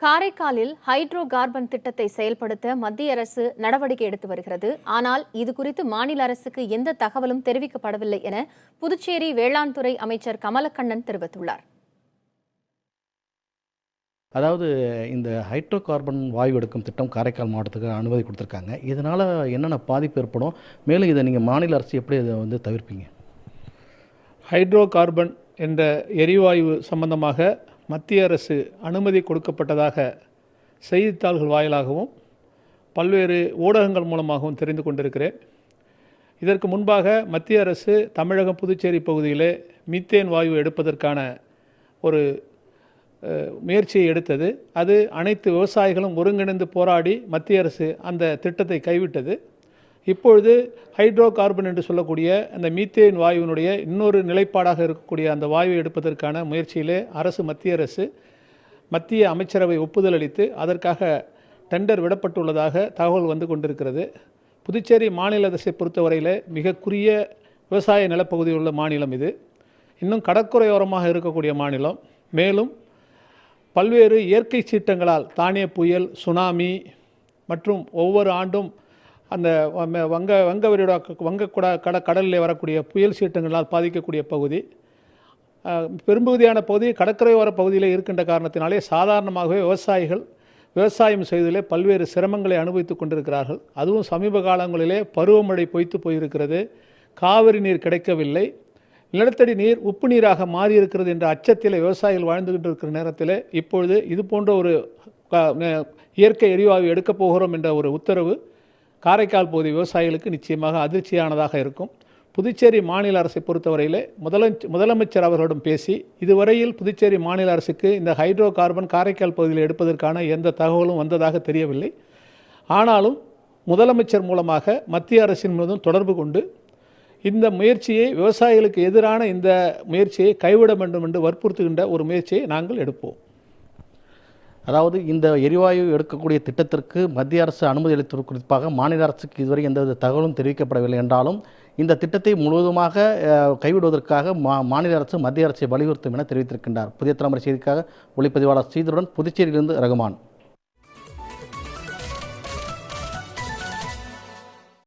காரைக்காலில் hydro carbon திட்டத்தை செயல்படுத்த மத்திய அரசு நடவடிக்கை எடுத்து வருகிறது. ஆனால் இதுகுறித்து மாநில அரசுக்கு எந்த தகவலும் தெரிவிக்கப்படவில்லை என புதுச்சேரி வேளாண் துறை அமைச்சர் கமலக்கண்ணன் தெரிவித்துள்ளார். அதாவது இந்த ஹைட்ரோ கார்பன் வாயு எடுக்கும் திட்டம் காரைக்கால் மாவட்டத்துக்கு அனுமதி கொடுத்துருக்காங்க. இதனால் என்னென்ன பாதிப்பு ஏற்படும், மேலும் இதை நீங்கள் மாநில அரசு எப்படி இதை தவிர்ப்பீங்க? ஹைட்ரோ கார்பன் என்ற எரிவாயு சம்பந்தமாக மத்திய அரசு அனுமதி கொடுக்கப்பட்டதாக செய்தித்தாள்கள் வாயிலாகவும் பல்வேறு ஊடகங்கள் மூலமாகவும் தெரிந்து கொண்டிருக்கிறேன். இதற்கு முன்பாக மத்திய அரசு தமிழகம் புதுச்சேரி பகுதியிலே மீத்தேன் வாயு எடுப்பதற்கான ஒரு முயற்சியை எடுத்தது. அது அனைத்து விவசாயிகளும் ஒருங்கிணைந்து போராடி மத்திய அரசு அந்த திட்டத்தை கைவிட்டது. இப்பொழுது ஹைட்ரோ கார்பன் என்று சொல்லக்கூடிய அந்த மீத்தேன் வாயுவினுடைய இன்னொரு நிலைப்பாடாக இருக்கக்கூடிய அந்த வாயுவை எடுப்பதற்கான முயற்சியிலே மத்திய அரசு மத்திய அமைச்சரவை ஒப்புதல் அளித்து அதற்காக டெண்டர் விடப்பட்டுள்ளதாக தகவல் வந்து கொண்டிருக்கிறது. புதுச்சேரி மாநில அரசை பொறுத்தவரையில் மிக குறுகிய விவசாய நிலப்பகுதியில் உள்ள மாநிலம் இது. இன்னும் கடற்கரையோரமாக இருக்கக்கூடிய மாநிலம். மேலும் பல்வேறு இயற்கை சீற்றங்களால் தானிய புயல், சுனாமி மற்றும் ஒவ்வொரு ஆண்டும் அந்த வங்கக்குடா கடலில் வரக்கூடிய புயல் சீற்றங்களால் பாதிக்கக்கூடிய பகுதி. பெரும்பகுதியான பகுதி கடற்கரையோர பகுதியில் இருக்கின்ற காரணத்தினாலே சாதாரணமாகவே விவசாயிகள் விவசாயம் செய்வதிலே பல்வேறு சிரமங்களை அனுபவித்து கொண்டிருக்கிறார்கள். அதுவும் சமீப காலங்களிலே பருவமழை பொய்த்து போயிருக்கிறது, காவிரி நீர் கிடைக்கவில்லை, நிலத்தடி நீர் உப்பு நீராக மாறியிருக்கிறது என்ற அச்சத்தில் விவசாயிகள் வாழ்ந்துகிட்டு இருக்கிற நேரத்தில் இப்பொழுது இது போன்ற ஒரு இயற்கை எரிவாயு எடுக்கப் போகிறோம் என்ற ஒரு உத்தரவு காரைக்கால் பகுதி விவசாயிகளுக்கு நிச்சயமாக அதிர்ச்சியானதாக இருக்கும். புதுச்சேரி மாநில அரசை பொறுத்தவரையில் முதலமைச்சர் அவர்களிடம் பேசி இதுவரையில் புதுச்சேரி மாநில அரசுக்கு இந்த ஹைட்ரோ கார்பன் காரைக்கால் பகுதியில் எடுப்பதற்கான எந்த தகவலும் வந்ததாக தெரியவில்லை. ஆனாலும் முதலமைச்சர் மூலமாக மத்திய அரசின் மீதும் தொடர்பு கொண்டு இந்த முயற்சியை, விவசாயிகளுக்கு எதிரான இந்த முயற்சியை கைவிட வேண்டும் என்று வற்புறுத்துகின்ற ஒரு முயற்சியை நாங்கள் எடுப்போம். அதாவது இந்த எரிவாயு எடுக்கக்கூடிய திட்டத்திற்கு மத்திய அரசு அனுமதி அளித்தது குறிப்பாக மாநில அரசுக்கு இதுவரை எந்தவித தகவலும் தெரிவிக்கப்படவில்லை என்றாலும் இந்த திட்டத்தை முழுவதுமாக கைவிடுவதற்காக மாநில அரசு மத்திய அரசை வலியுறுத்தும் என தெரிவித்திருக்கின்றார். புதிய தலைமுறை செய்திக்காக ஒளிப்பதிவாளர் ஸ்ரீதருடன் புதுச்சேரியிலிருந்து ரகுமான்.